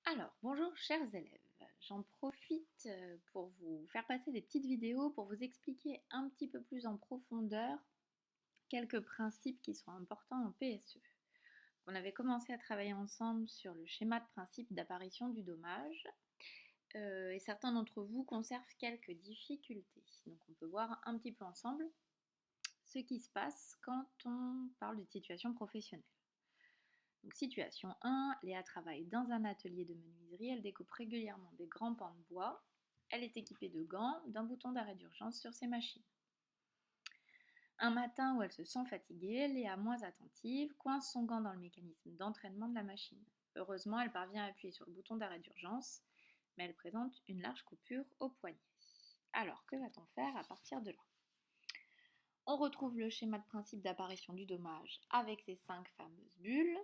Alors, bonjour chers élèves. J'en profite pour vous faire passer des petites vidéos pour vous expliquer un petit peu plus en profondeur quelques principes qui sont importants en PSE. On avait commencé à travailler ensemble sur le schéma de principe d'apparition du dommage et certains d'entre vous conservent quelques difficultés. Donc on peut voir un petit peu ensemble ce qui se passe quand on parle de situation professionnelle. Donc, situation 1, Léa travaille dans un atelier de menuiserie, elle découpe régulièrement des grands pans de bois, elle est équipée de gants, d'un bouton d'arrêt d'urgence sur ses machines. Un matin où elle se sent fatiguée, Léa, moins attentive, coince son gant dans le mécanisme d'entraînement de la machine. Heureusement, elle parvient à appuyer sur le bouton d'arrêt d'urgence, mais elle présente une large coupure au poignet. Alors, que va-t-on faire à partir de là? On retrouve le schéma de principe d'apparition du dommage avec ces 5 fameuses bulles.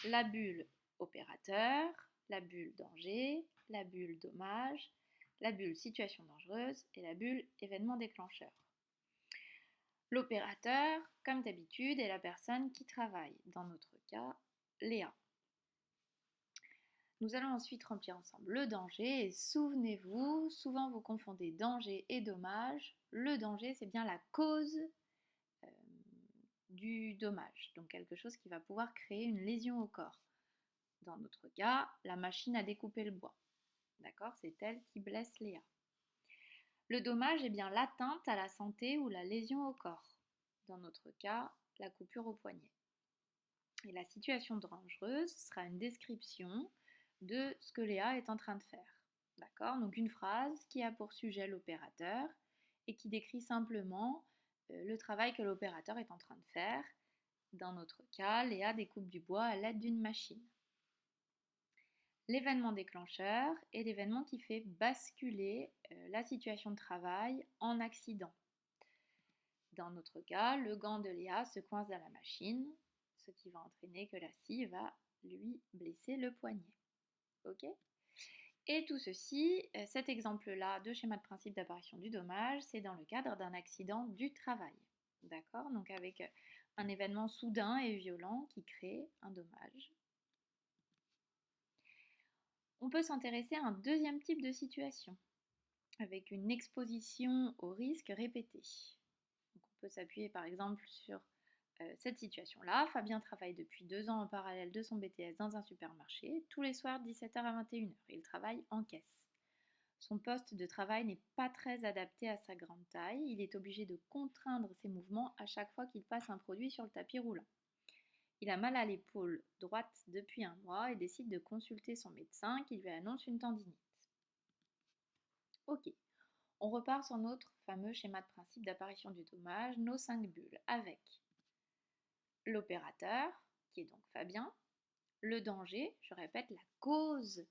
La bulle opérateur, la bulle danger, la bulle dommage, la bulle situation dangereuse et la bulle événement déclencheur. L'opérateur, comme d'habitude, est la personne qui travaille, dans notre cas, Léa. Nous allons ensuite remplir ensemble le danger et souvenez-vous, souvent vous confondez danger et dommage. Le danger, c'est bien la cause euh, du dommage, donc quelque chose qui va pouvoir créer une lésion au corps. Dans notre cas, la machine a découpé le bois. D'accord? C'est elle qui blesse Léa. Le dommage est bien l'atteinte à la santé ou la lésion au corps. Dans notre cas, la coupure au poignet. Et la situation dangereuse sera une description de ce que Léa est en train de faire. D'accord? Donc une phrase qui a pour sujet l'opérateur et qui décrit simplement le travail que l'opérateur est en train de faire. Dans notre cas, Léa découpe du bois à l'aide d'une machine. L'événement déclencheur est l'événement qui fait basculer la situation de travail en accident. Dans notre cas, le gant de Léa se coince dans la machine, ce qui va entraîner que la scie va lui blesser le poignet. Ok? Et tout ceci, cet exemple-là de schéma de principe d'apparition du dommage, c'est dans le cadre d'un accident du travail. D'accord? Donc avec un événement soudain et violent qui crée un dommage. On peut s'intéresser à un deuxième type de situation, avec une exposition au risque répétée. Donc on peut s'appuyer par exemple sur cette situation-là. Fabien travaille depuis 2 ans en parallèle de son BTS dans un supermarché, tous les soirs de 17h à 21h. Il travaille en caisse. Son poste de travail n'est pas très adapté à sa grande taille. Il est obligé de contraindre ses mouvements à chaque fois qu'il passe un produit sur le tapis roulant. Il a mal à l'épaule droite depuis un mois et décide de consulter son médecin qui lui annonce une tendinite. Ok, on repart sur notre fameux schéma de principe d'apparition du dommage, nos 5 bulles, avec l'opérateur, qui est donc Fabien, le danger, je répète, la cause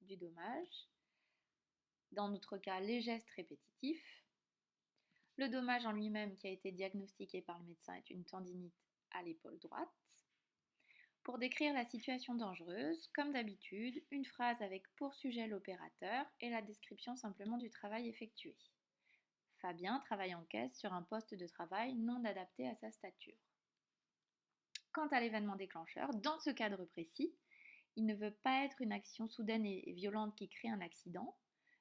du dommage, dans notre cas les gestes répétitifs, le dommage en lui-même qui a été diagnostiqué par le médecin est une tendinite à l'épaule droite. Pour décrire la situation dangereuse, comme d'habitude, une phrase avec pour sujet l'opérateur et la description simplement du travail effectué. Fabien travaille en caisse sur un poste de travail non adapté à sa stature. Quant à l'événement déclencheur, dans ce cadre précis, il ne veut pas être une action soudaine et violente qui crée un accident,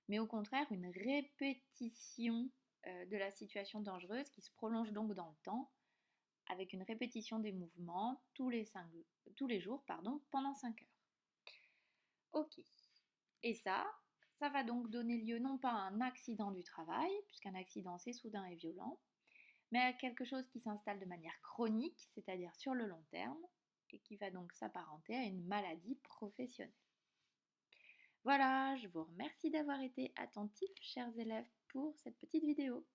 mais au contraire une répétition de la situation dangereuse qui se prolonge donc dans le temps, avec une répétition des mouvements tous les jours pendant 5 heures. Ok. Et ça va donc donner lieu non pas à un accident du travail, puisqu'un accident c'est soudain et violent, mais à quelque chose qui s'installe de manière chronique, c'est-à-dire sur le long terme, et qui va donc s'apparenter à une maladie professionnelle. Voilà, je vous remercie d'avoir été attentifs, chers élèves, pour cette petite vidéo.